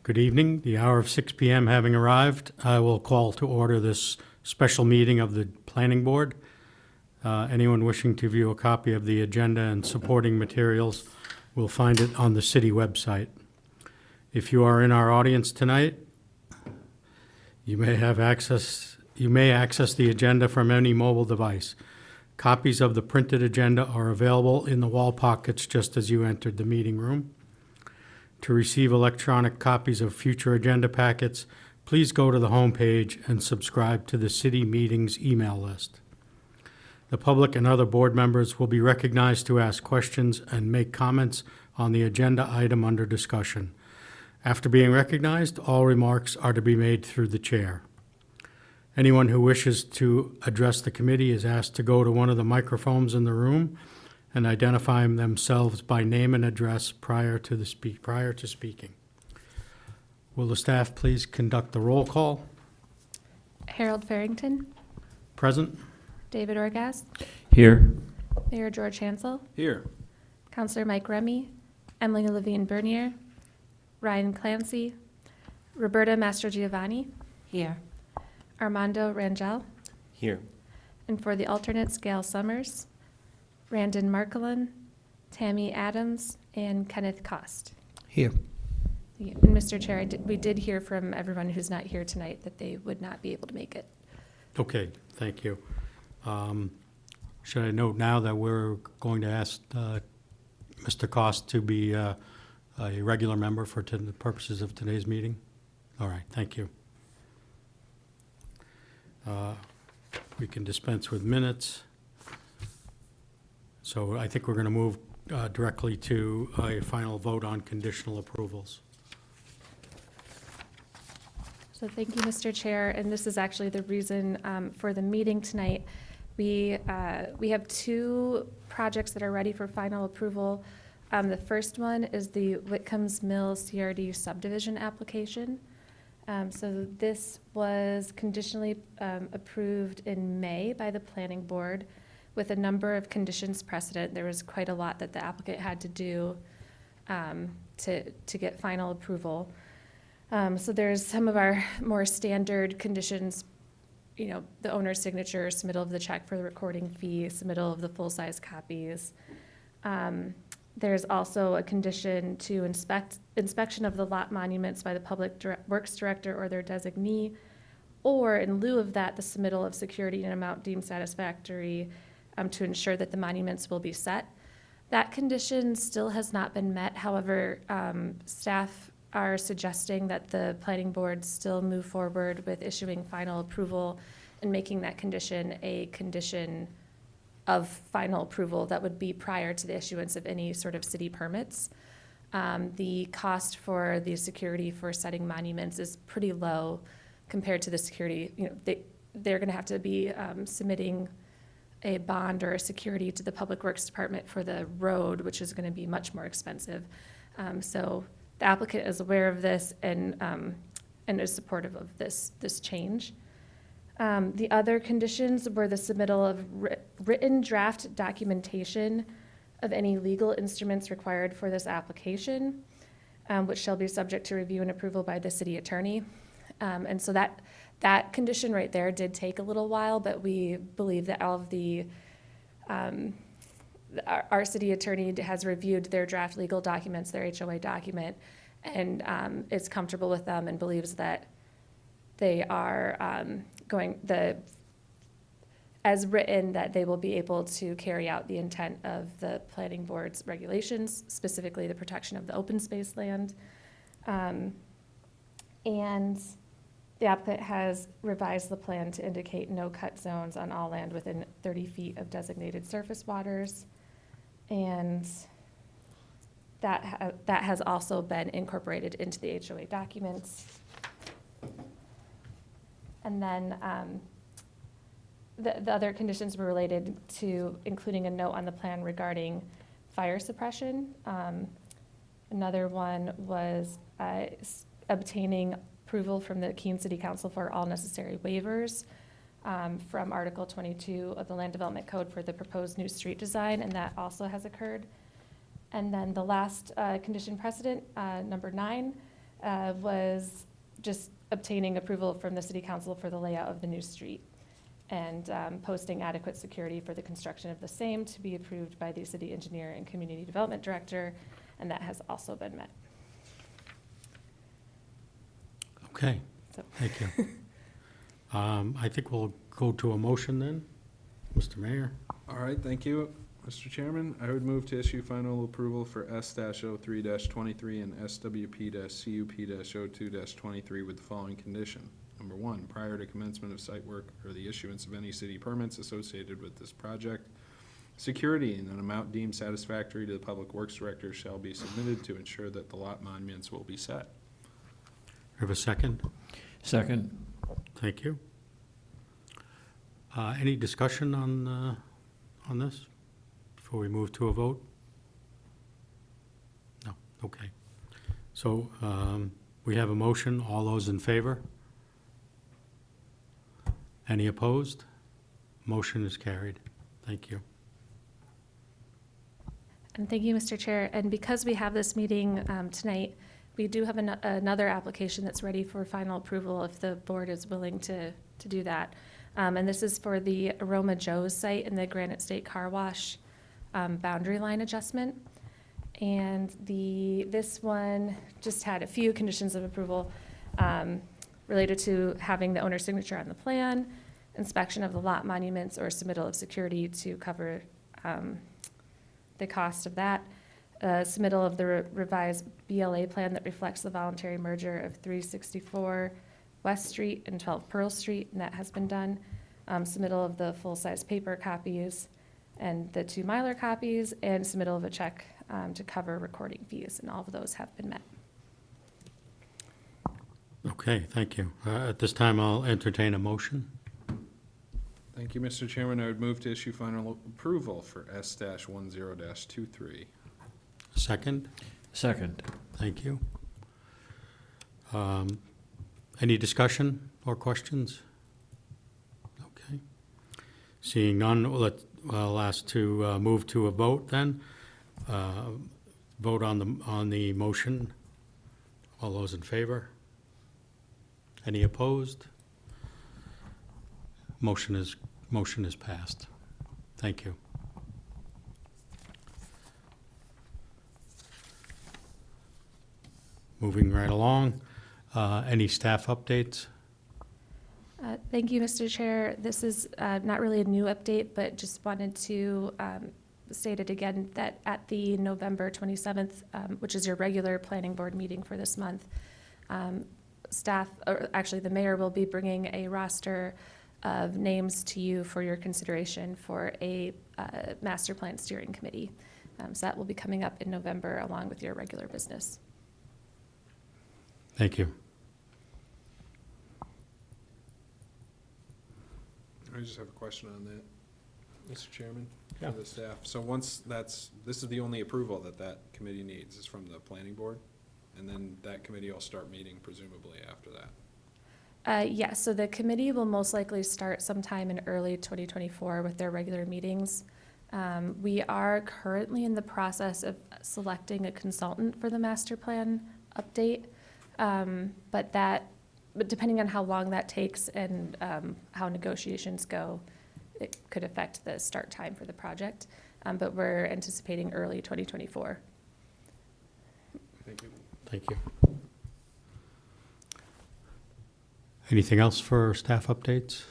Good evening. The hour of 6 p.m. having arrived, I will call to order this special meeting of the Planning Board. Anyone wishing to view a copy of the agenda and supporting materials will find it on the city website. If you are in our audience tonight, you may access the agenda from any mobile device. Copies of the printed agenda are available in the wall pockets just as you entered the meeting room. To receive electronic copies of future agenda packets, please go to the homepage and subscribe to the city meetings email list. The public and other board members will be recognized to ask questions and make comments on the agenda item under discussion. After being recognized, all remarks are to be made through the chair. Anyone who wishes to address the committee is asked to go to one of the microphones in the room and identify themselves by name and address prior to speaking. Will the staff please conduct the roll call? Harold Farrington, Present? David Orgaz, Here. Mayor George Hansel, Here. Councillor Mike Remy, Emily Levine Bernier, Ryan Clancy, Roberta Mastrogiovanni, Here. Armando Rangel, Here. and for the alternates, Gail Summers, Randon Markelin, Tammy Adams, and Kenneth Cost. Here. And Mr. Chair, we did hear from everyone who's not here tonight that they would not be able to make it. Okay, thank you. Should I note now that we're going to ask Mr. Cost to be a regular member for the purposes of today's meeting? All right, thank you. We can dispense with minutes. So I think we're going to move directly to a final vote on conditional approvals. So thank you, Mr. Chair, and this is actually the reason for the meeting tonight. We have two projects that are ready for final approval. The first one is the Whitcombs Mill CRD subdivision application. So this was conditionally approved in May by the Planning Board with a number of conditions precedent. There was quite a lot that the applicant had to do to get final approval. So there's some of our more standard conditions, you know, the owner's signature, submittal of the check for the recording fee, submittal of the full-size copies. There's also a condition to inspection of the lot monuments by the Public Works Director or their designee, or in lieu of that, the submittal of security in an amount deemed satisfactory to ensure that the monuments will be set. That condition still has not been met. However, staff are suggesting that the Planning Board still move forward with issuing final approval and making that condition a condition of final approval that would be prior to the issuance of any sort of city permits. The cost for the security for setting monuments is pretty low compared to the security. You know, they're going to have to be submitting a bond or a security to the Public Works Department for the road, which is going to be much more expensive. So the applicant is aware of this and is supportive of this change. The other conditions were the submittal of written draft documentation of any legal instruments required for this application, which shall be subject to review and approval by the city attorney. And so that condition right there did take a little while, but we believe that all of our city attorney has reviewed their draft legal documents, their HOA document, and is comfortable with them and believes that they are as written, that they will be able to carry out the intent of the Planning Board's regulations, specifically the protection of the open space land. And the applicant has revised the plan to indicate no cut zones on all land within 30 feet of designated surface waters. And that has also been incorporated into the HOA documents. And then the other conditions were related to including a note on the plan regarding fire suppression. Another one was obtaining approval from the Keene City Council for all necessary waivers from Article 22 of the Land Development Code for the proposed new street design, and that also has occurred. And then the last condition precedent, number 9, was just obtaining approval from the city council for the layout of the new street and posting adequate security for the construction of the same to be approved by the city engineer and community development director, and that has also been met. Okay, So, thank you. I think we'll go to a motion then. Mr. Mayor? All right, thank you, Mr. Chairman. I would move to issue final approval for S-03-23 and SWP-CUP-02-23 with the following condition. Number one, prior to commencement of site work or the issuance of any city permits associated with this project, security in an amount deemed satisfactory to the Public Works Director shall be submitted to ensure that the lot monuments will be set. Have a second? Second. Thank you. Any discussion on this before we move to a vote? No, okay. So we have a motion. All those in favor? Any opposed? Motion is carried. Thank you. and thank you, Mr. Chair. And because we have this meeting tonight, we do have another application that's ready for final approval if the board is willing to do that. And this is for the Aroma Joe's site and the Granite State Car Wash boundary line adjustment. And this one just had a few conditions of approval related to having the owner's signature on the plan, inspection of the lot monuments, or submittal of security to cover the cost of that, submittal of the revised BLA plan that reflects the voluntary merger of 364 West Street and 12 Pearl Street, and that has been done. Submittal of the full-size paper copies and the 2 Mylar copies, and submittal of a check to cover recording fees, and all of those have been met. Okay, thank you. At this time, I'll entertain a motion. Thank you, Mr. Chairman. I would move to issue final approval for S-10-23. Second? Second. Thank you. Any discussion or questions? Okay. Seeing none, I'll ask to move to a vote then. Vote on the motion. All those in favor? Any opposed? Motion is passed. Thank you. Moving right along, any staff updates? Thank you, Mr. Chair. This is not really a new update, but just wanted to state it again that at the November 27th, which is your regular planning board meeting for this month, staff, or actually the mayor, will be bringing a roster of names to you for your consideration for a master plan steering committee. So that will be coming up in November along with your regular business. Thank you. I just have a question on that, Mr. Chairman, Yeah. for the staff. So once this is the only approval that committee needs is from the planning board? And then that committee will start meeting presumably after that? Yes, so the committee will most likely start sometime in early 2024 with their regular meetings. We are currently in the process of selecting a consultant for the master plan update. But depending on how long that takes and how negotiations go, it could affect the start time for the project. But we're anticipating early 2024. Thank you. Thank you. Anything else for staff updates?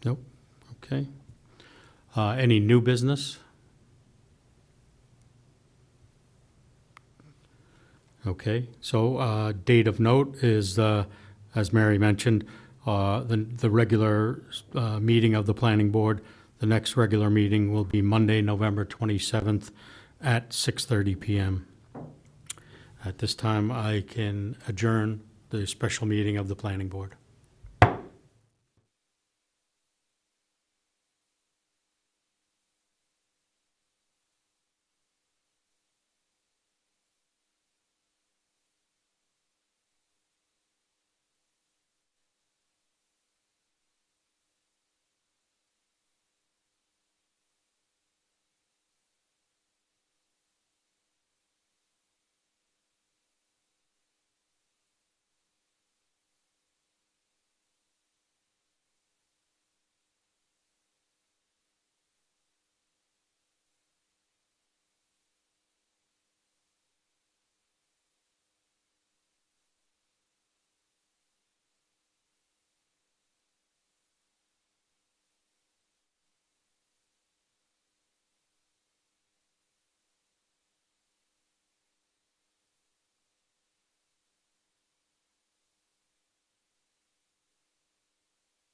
Nope. Okay. Any new business? Okay, so date of note is, as Mary mentioned, the regular meeting of the planning board. The next regular meeting will be Monday, November 27th at 6:30 p.m. At this time, I can adjourn the special meeting of the planning board.